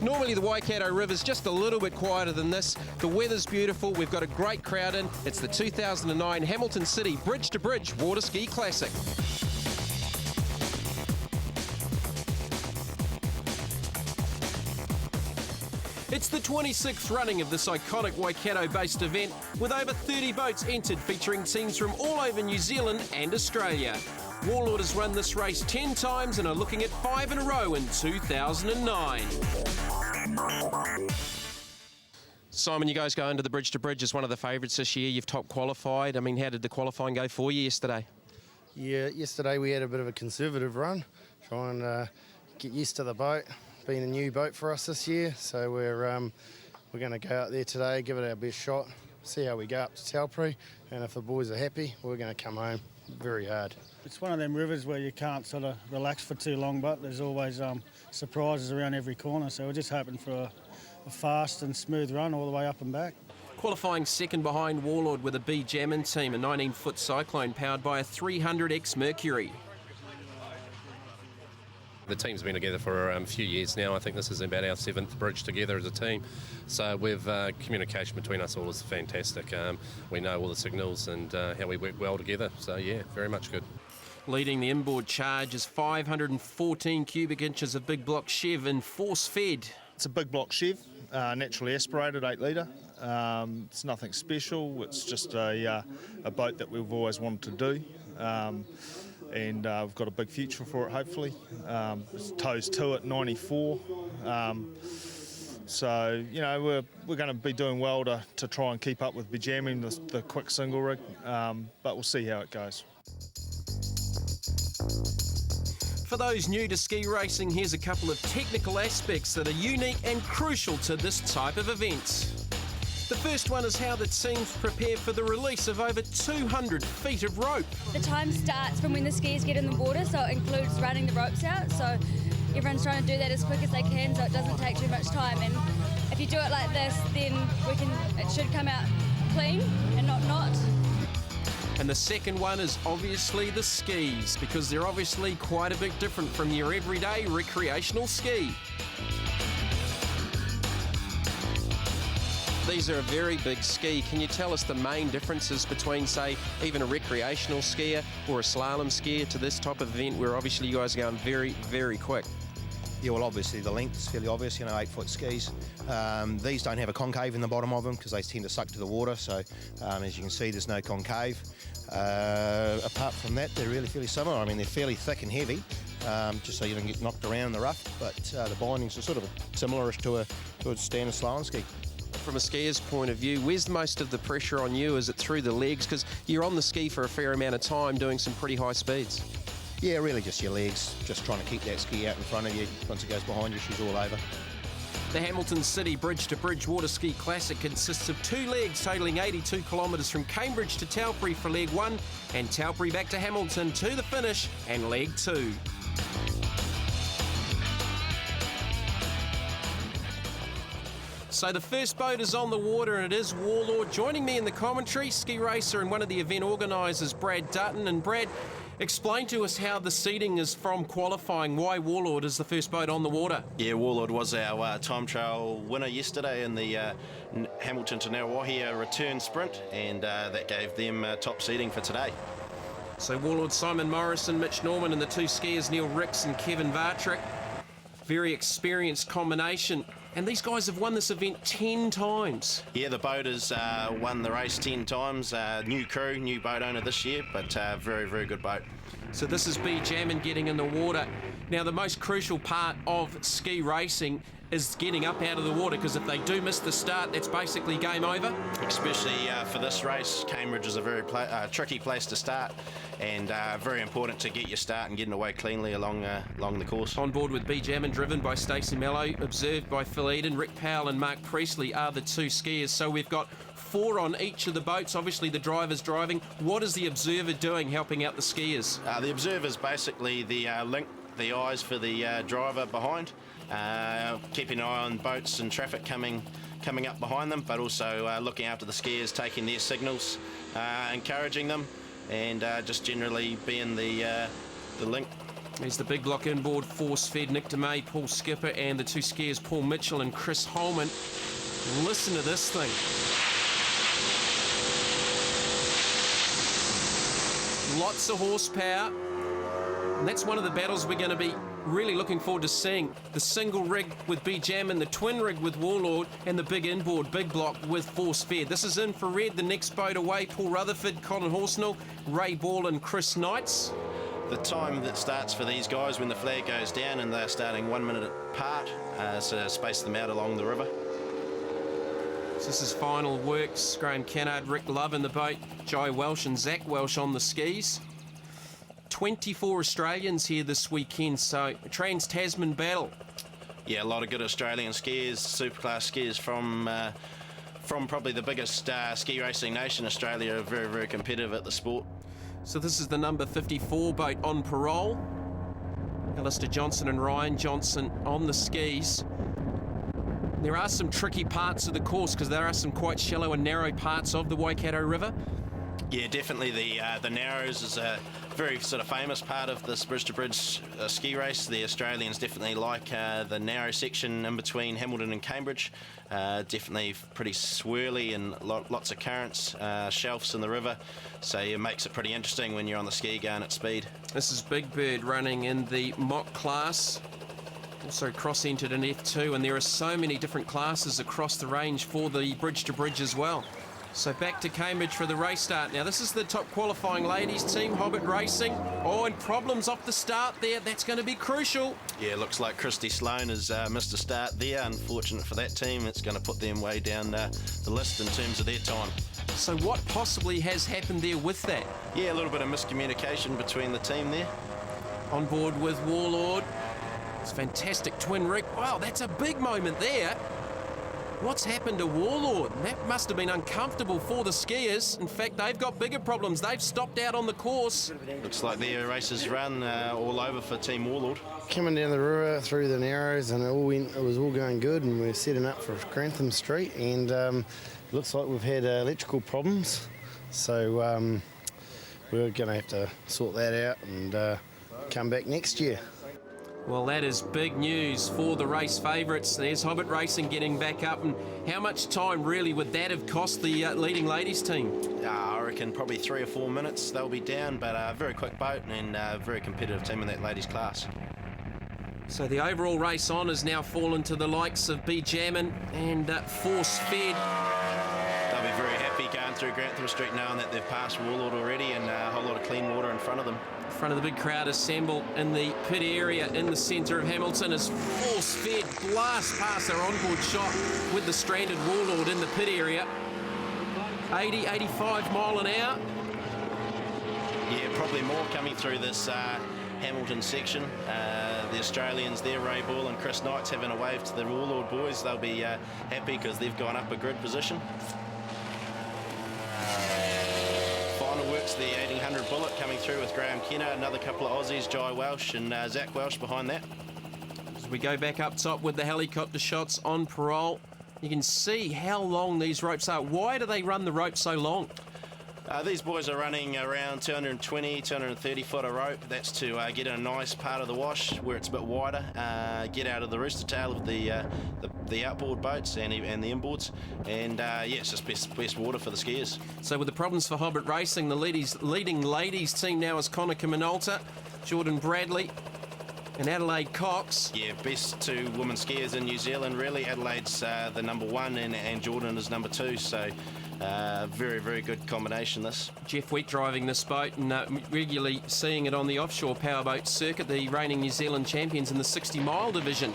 Normally the Waikato River's just a little bit quieter than this. The weather's beautiful, we've got a great crowd in. It's the 2009 Hamilton City Bridge to Bridge Waterski Classic. It's the 26th running of this iconic Waikato-based event, with over 30 boats entered featuring teams from all over New Zealand and Australia. WARLORD has run this race 10 times and are looking at 5 in a row in 2009. Simon, you guys going to the Bridge to Bridge as one of the favourites this year. You've top qualified. I mean, how did the qualifying go for you yesterday? Yeah, yesterday we had a bit of a conservative run, try and get used to the boat. Been a new boat for us this year, so we're going to go out there today, give it our best shot, see how we go up to Taupiri, and if the boys are happy, we're going to come home very hard. It's one of them rivers where you can't sort of relax for too long, but there's always surprises around every corner, so we're just hoping for a fast and smooth run all the way up and back. Qualifying second behind WARLORD with a B-Jammin team, a 19-foot Cyclone powered by a 300X Mercury. The team's been together for a few years now. I think this is about our 7th bridge together as a team. So communication between us all is fantastic. We know all the signals and how we work well together. So yeah, very much good. Leading the inboard charge is 514 cubic inches of big block Chev and force fed. It's a big block Chev, naturally aspirated 8 litre. It's nothing special. It's just a boat that we've always wanted to do. And we've got a big future for it, hopefully. It's tows 2 at 94. So, you know, we're going to be doing well to try and keep up with B-Jamming, the quick single rig, but we'll see how it goes. For those new to ski racing, here's a couple of technical aspects that are unique and crucial to this type of event. The first one is how the teams prepare for the release of over 200 feet of rope. The time starts from when the skiers get in the water, so it includes running the ropes out. So everyone's trying to do that as quick as they can, so it doesn't take too much time. And if you do it like this, then it should come out clean and not knot. And the second one is obviously the skis, because they're obviously quite a bit different from your everyday recreational ski. These are a very big ski. Can you tell us the main differences between, say, even a recreational skier or a slalom skier to this type of event where obviously you guys are going very, very quick? Yeah, well, obviously the length is fairly obvious, 8-foot skis. These don't have a concave in the bottom of them because they tend to suck to the water, so as you can see, there's no concave. Apart from that, they're really fairly similar. I mean, they're fairly thick and heavy, just so you don't get knocked around in the rough, but the bindings are sort of similar-ish to a standard slalom ski. From a skier's point of view, where's most of the pressure on you? Is it through the legs? Because you're on the ski for a fair amount of time doing some pretty high speeds. Yeah, really just your legs, just trying to keep that ski out in front of you. Once it goes behind you, she's all over. The Hamilton City Bridge to Bridge Waterski Classic consists of 2 legs totalling 82 kilometres from Cambridge to Taupiri for leg 1 and Taupiri back to Hamilton to the finish and leg 2. So the first boat is on the water and it is WARLORD. Joining me in the commentary, ski racer and one of the event organisers, Brad Dutton. And Brad, explain to us how the seeding is from qualifying, why WARLORD is the first boat on the water. Yeah, WARLORD was our time trial winner yesterday in the Hamilton to Ngauawahia return sprint, and that gave them top seeding for today. So WARLORD, Simon Morrison, Mitch Norman and the 2 skiers, Neil Ricks and Kevin VAHTRIK. Very experienced combination. And these guys have won this event 10 times. Yeah, the boat has won the race 10 times. New crew, new boat owner this year, but very, very good boat. So this is B-Jammin getting in the water. Now, the most crucial part of ski racing is getting up out of the water, because if they do miss the start, that's basically game over. Especially for this race, Cambridge is a very tricky place to start, and very important to get your start and getting away cleanly along the course. On board with B-Jammin, driven by Stacey Mello, observed by Phil Eden, Rick Powell and Mark Priestley are the 2 skiers. So we've got 4 on each of the boats. Obviously the driver's driving. What is the observer doing, helping out the skiers? The observer's basically the link, the eyes for the driver behind, keeping an eye on boats and traffic coming up behind them, but also looking after the skiers, taking their signals, encouraging them, and just generally being the link There's the big block inboard, force-fed Nick DeMay, Paul Skipper, and the two skiers, Paul Mitchell and Chris Holman. Listen to this thing. Lots of horsepower. And that's one of the battles we're going to be really looking forward to seeing. The single rig with B-Jammin, the twin rig with Warlord, and the big inboard, big block with force-fed. This is infrared, the next boat away. Paul Rutherford, Colin Horsnell, Ray Ball and Chris Knights. The time that starts for these guys when the flag goes down, and they're starting 1 minute apart, so space them out along the river. So this is final WORX. Graham Kennard, Rick Love in the boat, Jai Welsh and Zach Welsh on the skis. 24 Australians here this weekend, so a Trans-Tasman battle. Yeah, a lot of good Australian skiers, superclass skiers from probably the biggest ski racing nation. Australia are very, very competitive at the sport. So this is the number 54 boat on parole. Alistair Johnson and Ryan Johnson on the skis. There are some tricky parts of the course because there are some quite shallow and narrow parts of the Waikato River. Yeah, definitely the Narrows is a very sort of famous part of this bridge-to-bridge ski race. The Australians definitely like the narrow section in between Hamilton and Cambridge. Definitely pretty swirly and lots of currents, shelves in the river. So it makes it pretty interesting when you're on the ski going at speed. This is Big Bird running in the mock class. Also cross-entered in F2, and there are so many different classes across the range for the bridge-to-bridge as well. So back to Cambridge for the race start. Now this is the top qualifying ladies team, Hobbit Racing. Oh, and problems off the start there. That's going to be crucial. Yeah, looks like Christy Sloan has missed a start there. Unfortunate for that team. It's going to put them way down the list in terms of their time. So what possibly has happened there with that? Yeah, a little bit of miscommunication between the team there. On board with Warlord. It's fantastic twin rig. Wow, that's a big moment there. What's happened to Warlord? That must have been uncomfortable for the skiers. In fact, they've got bigger problems. They've stopped out on the course. Looks like their races run all over for Team Warlord. Coming down the river through the Narrows, and it was all going good, and we're setting up for Grantham Street, and looks like we've had electrical problems. So we're going to have to sort that out and come back next year. Well, that is big news for the race favourites. There's Hobbit Racing getting back up. And how much time really would that have cost the leading ladies team? I reckon probably 3 or 4 minutes they'll be down, but a very quick boat and a very competitive team in that ladies class. So the overall race on has now fallen to the likes of B-Jammin and Force Fed. They'll be very happy going through Grantham Street knowing that they've passed Warlord already and a whole lot of clean water in front of them. In front of the big crowd assembled in the pit area in the centre of Hamilton as Force Fed blast past their onboard shot with the stranded Warlord in the pit area. 80, 85 mile an hour. Yeah, probably more coming through this Hamilton section. The Australians there, Ray Ball and Chris Knights, having a wave to the Warlord boys. They'll be happy because they've gone up a grid position. Final WORX, the 1800 Bullet coming through with Graham Kenner, another couple of Aussies, Jai Welsh and Zach Welsh behind that. As we go back up top with the helicopter shots on parole, you can see how long these ropes are. Why do they run the rope so long? These boys are running around 220, 230 foot of rope. That's to get in a nice part of the wash where it's a bit wider, get out of the rooster tail of the outboard boats and the inboards, and yeah, it's just best water for the skiers. So with the problems for Hobbit Racing, the leading ladies team now is Connica Minolta, Jordan Bradley and Adelaide Cox. Yeah, best two women skiers in New Zealand really. Adelaide's the number one and Jordan is number two, so very, very good combination this. Jeff Wheat driving this boat and regularly seeing it on the offshore powerboat circuit, the reigning New Zealand champions in the 60 mile division.